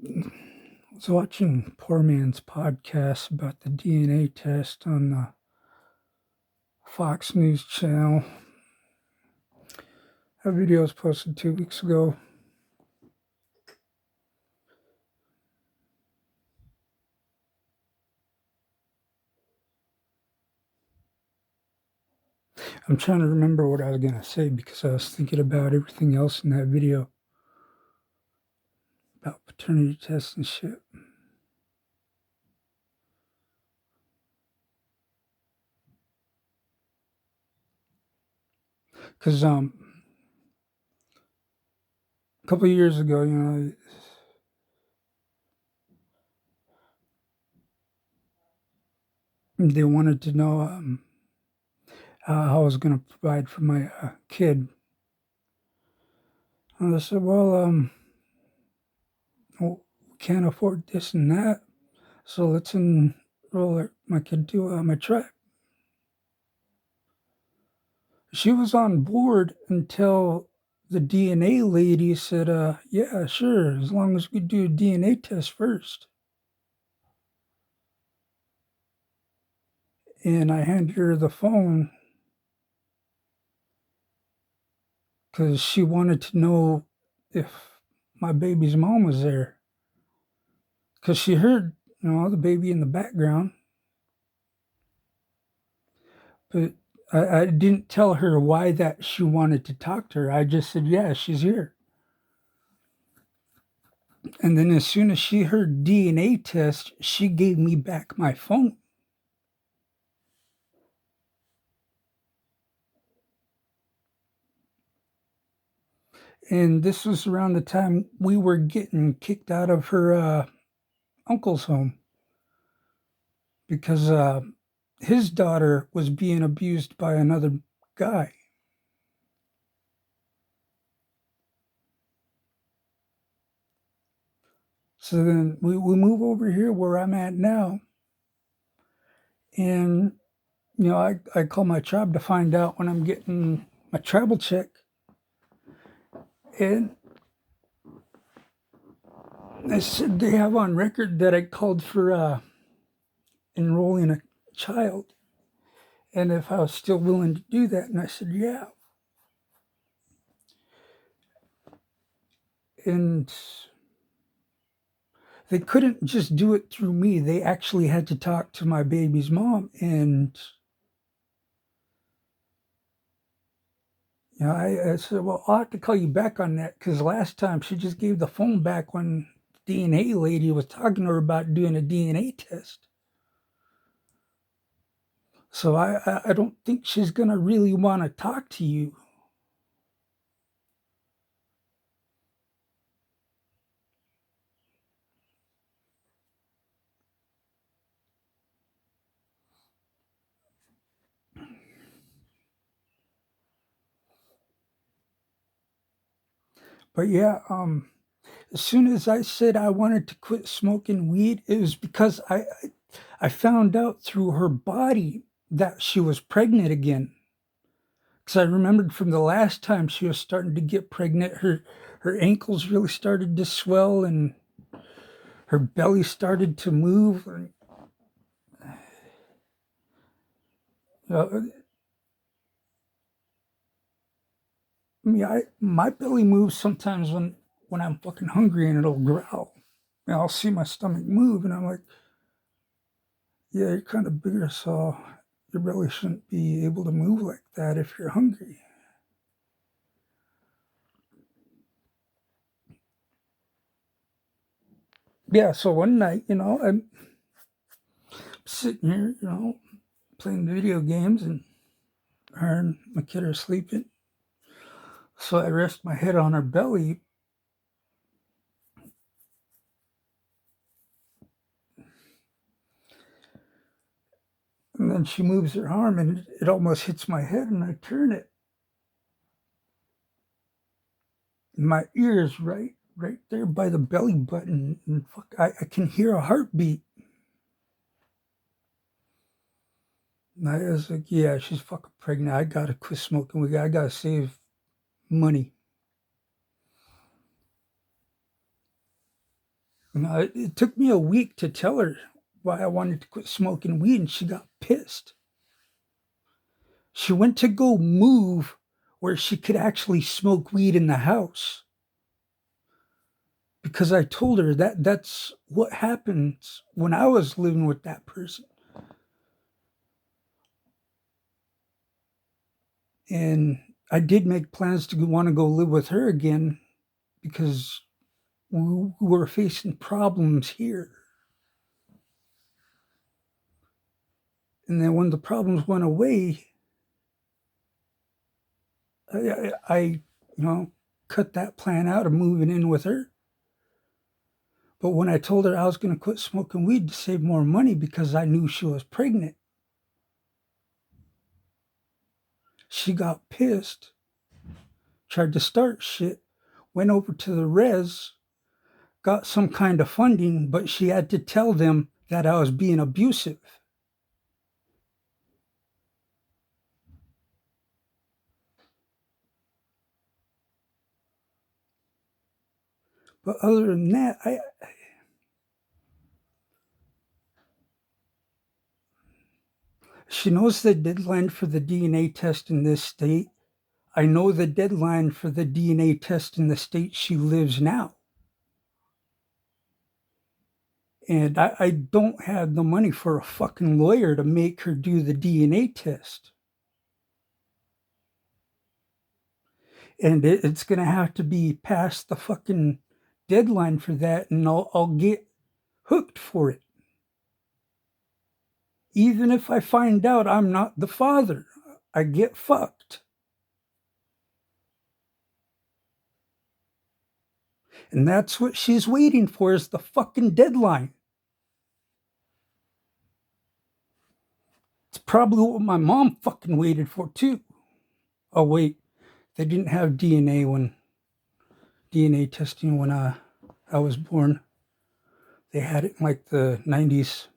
I was watching Poor Man's podcast about the DNA test on the Fox News channel. That video was posted 2 weeks ago. I'm trying to remember what I was going to say because I was thinking about everything else in that video about paternity tests and shit. Because a couple of years ago, they wanted to know how I was going to provide for my kid. And I said, well, we can't afford this and that, so let's enroll my kid to my tribe. She was on board until the DNA lady said, yeah, sure, as long as we do a DNA test first. And I handed her the phone because she wanted to know if my baby's mom was there. Because she heard, the baby in the background. But I didn't tell her why that she wanted to talk to her. I just said, yeah, she's here. And then as soon as she heard DNA test, she gave me back my phone. And this was around the time we were getting kicked out of her uncle's home because his daughter was being abused by another guy. So then we move over here where I'm at now. And, I call my tribe to find out when I'm getting my travel check. And they said they have on record that I called for enrolling a child. And if I was still willing to do that. And I said, yeah. And they couldn't just do it through me. They actually had to talk to my baby's mom. And, I said, well, I'll have to call you back on that because last time she just gave the phone back when the DNA lady was talking to her about doing a DNA test. So I don't think she's going to really want to talk to you. But yeah, as soon as I said I wanted to quit smoking weed, it was because I found out through her body that she was pregnant again. Because I remembered from the last time she was starting to get pregnant, her ankles really started to swell and her belly started to move. Uh, my belly moves sometimes when I'm fucking hungry and it'll growl. And I'll see my stomach move and I'm like, yeah, you're kind of bigger, so you really shouldn't be able to move like that if you're hungry. Yeah, so one night, I'm sitting here, playing video games and her and my kid are sleeping. So I rest my head on her belly. And then she moves her arm and it almost hits my head and I turn it. And my ear is right there by the belly button. And fuck, I can hear a heartbeat. And I was like, yeah, she's fucking pregnant. I gotta quit smoking. I gotta save money. It took me a week to tell her why I wanted to quit smoking weed, and she got pissed. She went to go move where she could actually smoke weed in the house because I told her that that's what happens when I was living with that person. And I did make plans to want to go live with her again because we were facing problems here. And then when the problems went away, I cut that plan out of moving in with her. But when I told her I was going to quit smoking weed to save more money because I knew she was pregnant, she got pissed, tried to start shit, went over to the res, got some kind of funding, but she had to tell them that I was being abusive. But other than that, she knows the deadline for the DNA test in this state. I know the deadline for the DNA test in the state she lives now. And I don't have the money for a fucking lawyer to make her do the DNA test. And it's going to have to be past the fucking deadline for that, and I'll get hooked for it. Even if I find out I'm not the father, I get fucked. And that's what she's waiting for, is the fucking deadline. It's probably what my mom fucking waited for too. Oh wait, they didn't have DNA testing when I was born. They had it in like the 90s.